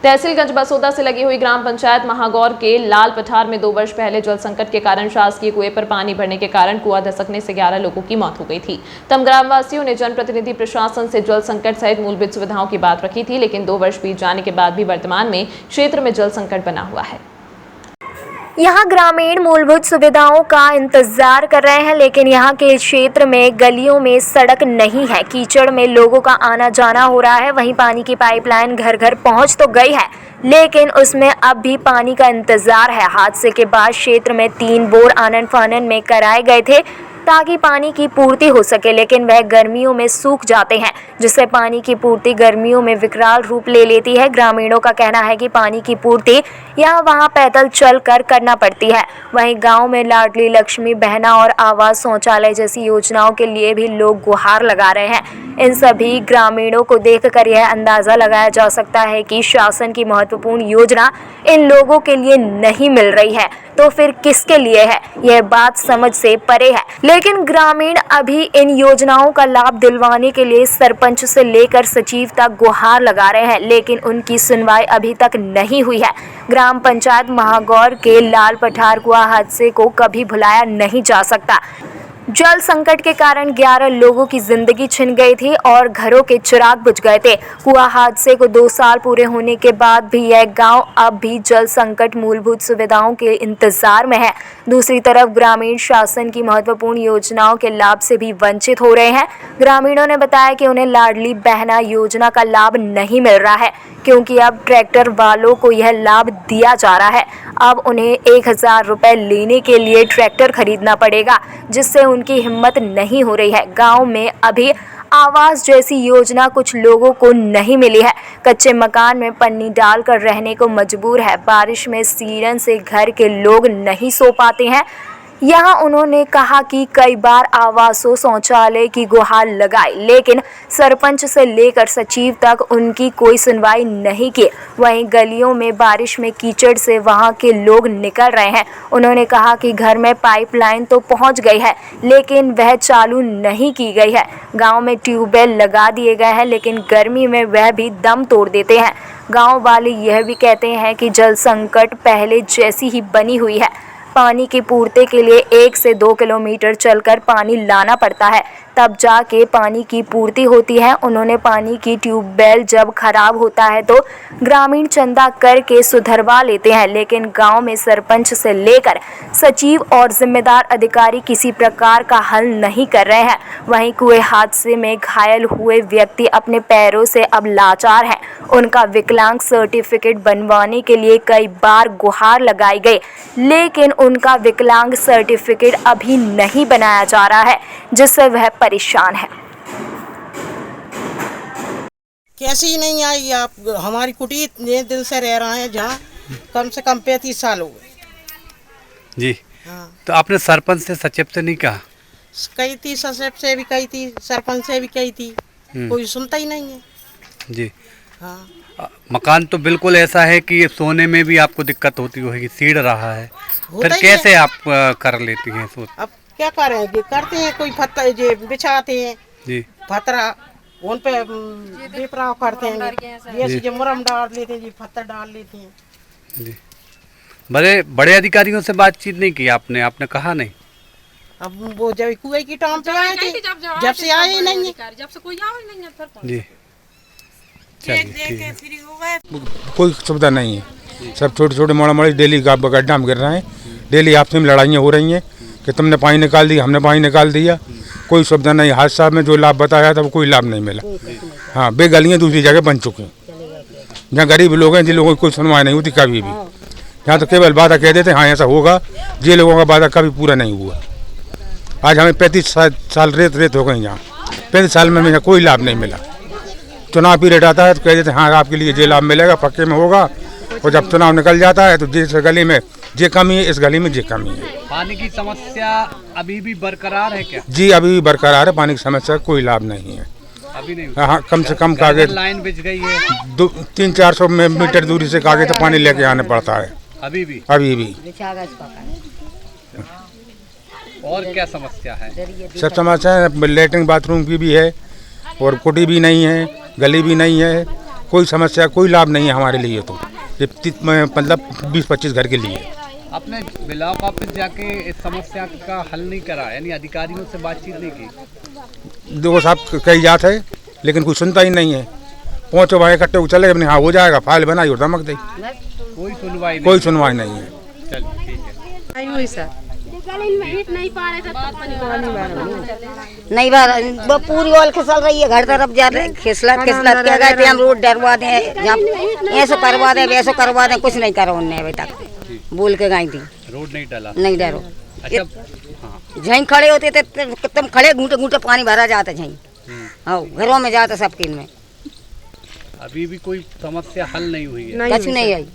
तहसीलगंज बसोदा से लगी हुई ग्राम पंचायत महागौर के लाल पठार में 2 वर्ष पहले जल संकट के कारण शासकीय कुएं पर पानी भरने के कारण कुआं धसकने से 11 लोगों की मौत हो गई थी। तब ग्रामवासियों ने जनप्रतिनिधि प्रशासन से जल संकट सहित मूलभूत सुविधाओं की बात रखी थी, लेकिन 2 वर्ष बीत जाने के बाद भी वर्तमान में क्षेत्र में जल संकट बना हुआ है। यहाँ ग्रामीण मूलभूत सुविधाओं का इंतजार कर रहे हैं, लेकिन यहाँ के क्षेत्र में गलियों में सड़क नहीं है। कीचड़ में लोगों का आना जाना हो रहा है। वहीं पानी की पाइपलाइन घर घर पहुँच तो गई है, लेकिन उसमें अब भी पानी का इंतजार है। हादसे के बाद क्षेत्र में 3 बोर आनन फानन में कराए गए थे ताकि पानी की पूर्ति हो सके, लेकिन वह गर्मियों में सूख जाते हैं, जिससे पानी की पूर्ति गर्मियों में विकराल रूप ले लेती है। ग्रामीणों का कहना है कि पानी की पूर्ति यहाँ वहाँ पैदल चल कर करना पड़ती है। वहीं गांव में लाडली लक्ष्मी बहना और आवास शौचालय जैसी योजनाओं के लिए भी लोग गुहार लगा रहे हैं। इन सभी ग्रामीणों को देखकर यह अंदाजा लगाया जा सकता है कि शासन की महत्वपूर्ण योजना इन लोगों के लिए नहीं मिल रही है, तो फिर किसके लिए है? यह बात समझ से परे है। लेकिन ग्रामीण अभी इन योजनाओं का लाभ दिलवाने के लिए सरपंच से लेकर सचिव तक गुहार लगा रहे हैं, लेकिन उनकी सुनवाई अभी तक नहीं हुई है। ग्राम पंचायत महागौर के लाल पठार कुआं हादसे को कभी भुलाया नहीं जा सकता। जल संकट के कारण 11 लोगों की जिंदगी छिन गई थी और घरों के चिराग बुझ गए थे। कुआं हादसे को 2 साल पूरे होने के बाद भी यह गांव अब भी जल संकट मूलभूत सुविधाओं के इंतजार में है। दूसरी तरफ ग्रामीण शासन की महत्वपूर्ण योजनाओं के लाभ से भी वंचित हो रहे हैं। ग्रामीणों ने बताया कि उन्हें लाडली बहना योजना का लाभ नहीं मिल रहा है, क्योंकि अब ट्रैक्टर वालों को यह लाभ दिया जा रहा है। अब उन्हें 1000 रुपये लेने के लिए ट्रैक्टर खरीदना पड़ेगा, जिससे उनकी हिम्मत नहीं हो रही है। गांव में अभी आवास जैसी योजना कुछ लोगों को नहीं मिली है। कच्चे मकान में पन्नी डालकर रहने को मजबूर है। बारिश में सीलन से घर के लोग नहीं सो पाते हैं। यहाँ उन्होंने कहा कि कई बार आवासों शौचालय की गुहार लगाई, लेकिन सरपंच से लेकर सचिव तक उनकी कोई सुनवाई नहीं की। वहीं गलियों में बारिश में कीचड़ से वहाँ के लोग निकल रहे हैं। उन्होंने कहा कि घर में पाइपलाइन तो पहुँच गई है, लेकिन वह चालू नहीं की गई है। गांव में ट्यूबवेल लगा दिए गए हैं, लेकिन गर्मी में वह भी दम तोड़ देते हैं। गाँव वाले यह भी कहते हैं कि जल संकट पहले जैसी ही बनी हुई है। पानी की पूर्ति के लिए 1 से 2 किलोमीटर चलकर पानी लाना पड़ता है, तब जाके पानी की पूर्ति होती है। उन्होंने पानी की ट्यूबवेल जब खराब होता है तो ग्रामीण चंदा करके सुधरवा लेते हैं, लेकिन गांव में सरपंच से लेकर सचिव और जिम्मेदार अधिकारी किसी प्रकार का हल नहीं कर रहे हैं। वहीं कुएं हादसे में घायल हुए व्यक्ति अपने पैरों से अब लाचार हैं। उनका विकलांग सर्टिफिकेट बनवाने के लिए कई बार गुहार लगाई गई, लेकिन उनका विकलांग सर्टिफिकेट अभी नहीं बनाया जा रहा है, जिससे वह परेशान है। कैसे ही नहीं आई? आप हमारी कुटी इतने दिन से रह रहे हैं, जहाँ कम से कम 35 साल हो गए जी। हाँ। तो आपने सरपंच से सचिव से नहीं कहा? कही थी, सचिव से भी कही थी, सरपंच से भी कही थी, कोई सुनता ही नहीं है जी। हाँ। मकान तो बिल्कुल ऐसा है कि सोने में भी आपको दिक्कत होती होगी, सीढ़ रहा है, फिर कैसे आप कर लेती हैं? अब क्या करेंगे? करते हैं, कोई पत्थर जे बिछाते हैं जी, पत्थरा उन पे बेपराव करते हैं, ये मुरम डाल लेते हैं जी, पत्थर डाल लेते हैं जी। बड़े अधिकारियों से बातचीत नहीं की आपने? आपने कहा नहीं? अब वो जब कुएं की टाइम पे आए थे, जब से आए ही नहीं है, जब से कोई आए नहीं है जी। कोई सुविधा नहीं है। सब छोटे छोटे मोड़ा मोड़ी डेली गड्ढा में गिर रहे हैं। डेली आपस में लड़ाइयाँ हो रही हैं कि तुमने पानी निकाल दिया, हमने पानी निकाल दिया। कोई सुविधा नहीं। हादसा में जो लाभ बताया था वो कोई लाभ नहीं मिला। हाँ, बे गलियाँ दूसरी जगह बन चुकी हैं, जहाँ गरीब लोग हैं, जिन लोगों की कोई सुनवाई नहीं होती कभी भी। यहाँ तो केवल वादा कह देते हाँ ऐसा होगा, जिन लोगों का वादा कभी पूरा नहीं हुआ। आज हमें 35 साल रेत हो गई। यहाँ 35 साल में मुझे कोई लाभ नहीं मिला। चुनाव पीरियड आता है तो कह देते हाँ आपके लिए ये लाभ मिलेगा, पक्के में होगा, और जब चुनाव निकल जाता है तो जिस गली में ये कमी है, इस गली में ये कमी है। पानी की समस्या अभी भी बरकरार है क्या? जी, अभी भी बरकरार है। पानी की समस्या कोई लाभ नहीं है अभी नहीं। हाँ, कम से कम कागज लाइन बिछ गई है, 300-400 मीटर दूरी से कागज तो पानी लेके आने पड़ता है अभी भी। और क्या समस्या है? सब समस्या है। लेटरिन बाथरूम की भी है, और कुटी भी नहीं है, गली भी नहीं है, कोई समस्या, कोई लाभ नहीं है हमारे लिए। तो ये मतलब 20-25 घर के लिए। आपने ब्लॉक ऑफिस जाके इस समस्या का हल नहीं करा, यानी अधिकारियों से बातचीत नहीं की? देखो साहब, कई जात है लेकिन कोई सुनता ही नहीं है। 5 भाई इकट्ठे हो चले अपने, हाँ हो जाएगा, फाइल बनाई और धमक दी, कोई सुनवाई नहीं। कोई सुनवाई नहीं है। चल ठीक है। नहीं हुई सर, नहीं बार वो पूरी ओल खिसल रही है, घर तरफ जा रहे खिसलत खिसलत क्या गए थे हम, रोड डरवा दें, जब ऐसे करवा दें वैसे करवा दें, कुछ नहीं करो उनने अभी तक। बोल के गई थी रोड नहीं डाला, नहीं डरो। अच्छा हाँ। झई खड़े होते थे तुम खड़े, घूंटे घूंटे पानी भरा जाता झई, हाँ घरों में जाता सबके में। अभी भी कोई समस्या हल नहीं हुई है? कुछ नहीं आई।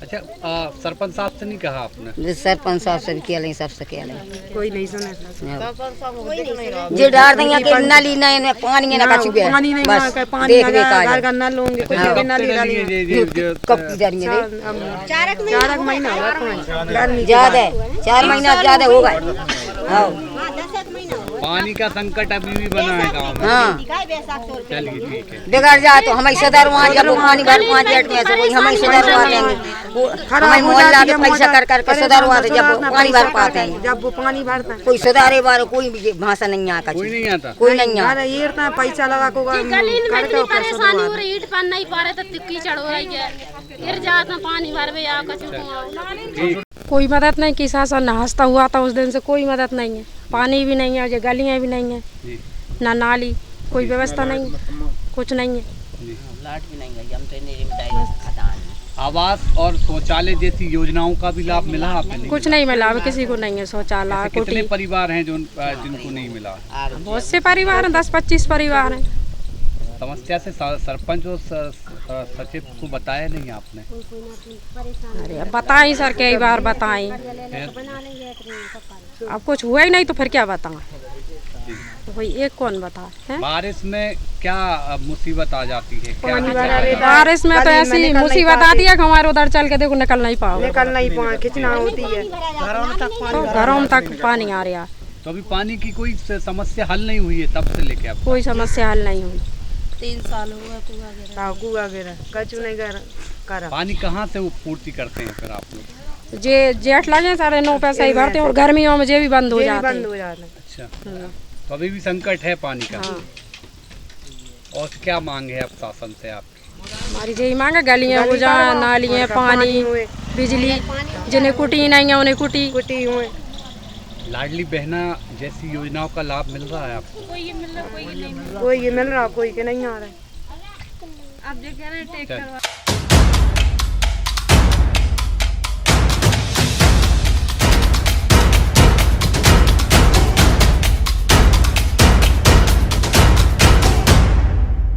अच्छा सरपंच साहब से नहीं कहा आपने? सरपंच साहब से किया नहीं, सबसे किया नहीं, कोई नहीं सुने। जो डार देंगे कि नली नहीं, पानी ना कछु गया, पानी नहीं बस पानी देख घर देख का नल होंगे, कुछ के नली डालेंगे। कब की डरिए चार महीना हुआ पानी ज्यादा, 4 महीना ज्यादा हो गए। हाँ पानी का संकट अभी भी बना है गाँव में। हाँ चलिए ठीक है। बिगड़ जाए तो हमें सदर वहाँ जब वो पानी भर 5 जेठ में से कोई हमें सदरवा देंगे, हमें मोहल्ला के पैसा कर करके सदरवा दे, जब वो पानी भर पाते हैं, जब वो पानी भरता है कोई सुधारे बार कोई भी भाषा नहीं आता, कोई नहीं आता। कोई नहीं आता। अरे ये इतना पैसा लगा को गली में इतनी परेशानी हो रही, ईट पान नहीं पा रहे तो कीचड़ हो रही है, गिर जाता पानी भर में आ कछु। कोई मदद नहीं की, शासन हंसता हुआ था उस दिन से, कोई मदद नहीं है। पानी भी नहीं है, गलियाँ भी नहीं है, ना नाली, कोई व्यवस्था नहीं, कुछ नहीं है। आवास और शौचालय जैसी योजनाओं का भी लाभ मिला आपने? कुछ नहीं मिला, अभी किसी को नहीं है शौचालय। कितने परिवार हैं जो जिनको नहीं मिला? बहुत से परिवार हैं, 10-25 परिवार हैं। समस्या से सरपंच और सचिव को बताया नहीं आपने? अरे बताएं सर, कई बार बताएं, अब कुछ हुआ ही नहीं तो फिर क्या बताएं, तो कोई एक कौन बता है? बारिश में क्या मुसीबत आ जाती है? बारिश में तो ऐसी मुसीबत आती है कि हमारे उधर चल के देखो निकल नहीं पाओ, खिंचना होती है, घरों तक पानी आ रहा है। तो अभी पानी की कोई समस्या हल नहीं हुई है तब से लेके अब? कोई समस्या हल नहीं हुई। 3 साल हुआ कुआ गिरा, कछु नहीं करा। पानी कहाँ से वो पूर्ति करते हैं फिर आप लोग? जे जेठ लगे 9.5 पैसा ही भरते हैं, और गर्मियों में ये भी बंद हो जाते हैं। अच्छा, तो अभी भी संकट है पानी का। हाँ। और क्या मांग है अब शासन से आप? हमारी यही मांग है, गलियाँ हो जाए, नालियाँ, पानी, बिजली, जिन्हें कुटी नहीं है उन्हें कुटी हुए। लाडली बहना जैसी योजनाओं का लाभ मिल रहा है आपको? कोई ये मिल रहा, कोई के नहीं आ रहा है। अब जो कह रहे हैं